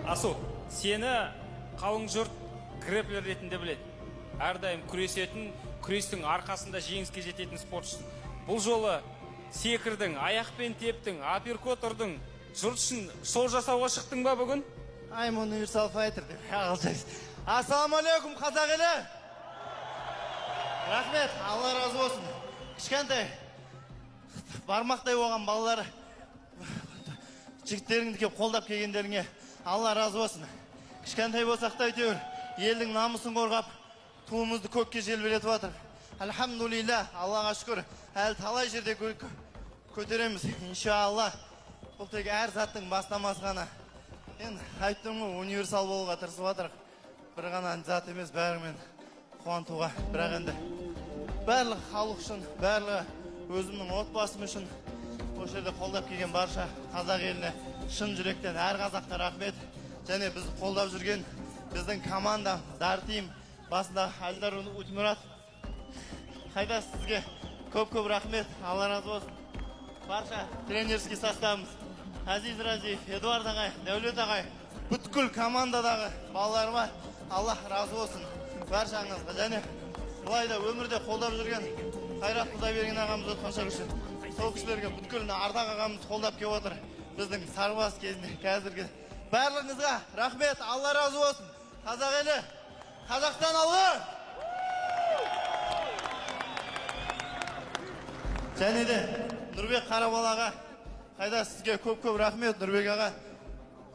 Асу, сені қалың жұрт грэплер ретінде біледі. Әрдайым күресетін, күрестің арқасында жеңіске жететін спортшы. Бұл жолы секірдің, аяқпен тептің, апперкот ұрдың. Жұрт үшін шоу жасауға шықтың ба бүгін? I'm Universal Fighter деп ағылшайсыз. Ассалаумалейкум, қазақ елі. Рахмет, Алла разы болсын. Кішкентай бармақтай болған балалар жігіттеріңді кеп қолдап келгендеріңе Алла разы болсын. Кішкентай болсақ та әйтеуір елдің намысын қорғап, туымызды көкке желбіретіп жатыр. Альхамдулилля, Аллаға шүкір, әлі талай жерде көтереміз, иншалла. Бұл тек әр заттың бастамасы ғана. Енді айттым ғой, универсал болуға тырысып жатырық. Бір ғана зат емес, бәрімен қуантуға. Бірақ енді барлық халық үшін, барлығы өзімнің отбасым үшін осы жерде қолдап келген барша қазақ еліне шын жүректен әр қазаққа рахмет. Және бізді қолдап жүрген біздің команда Дартим басында Альдар Утмурат. Қайда сізге көп рахмет. Алла разы болсын. Барша тренерский составымыз Азиз Разиев, Эдуард ағай, Дәулет ағай, бүткіл командадағы балаларыма Алла разы болсын. Баршаңызға және бұлай да өмірде қолдап жүрген Қайрат Құдайберген ағамыз өткен үшін сол кісілерге бүткіл Ардақ ағамыз қолдап келіп отыр. Біздің сарбаз кезінде қазіргі барлығыңызға рахмет. Алла разы болсын. Қазақ елі, Қазақстан алға! Және де Нұрбек Қарабалаға қайда сізге көп рахмет. Нұрбек аға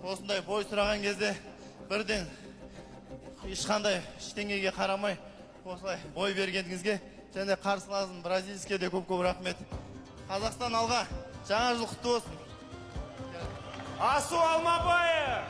осындай бой сұраған кезде бірден ешқандай ештеңеге қарамай осылай бой бергеніңізге және қарсыласым бразильске де көп рахмет. Қазақстан алға, жаңа жыл құтты болсын. Асу Алмабаев!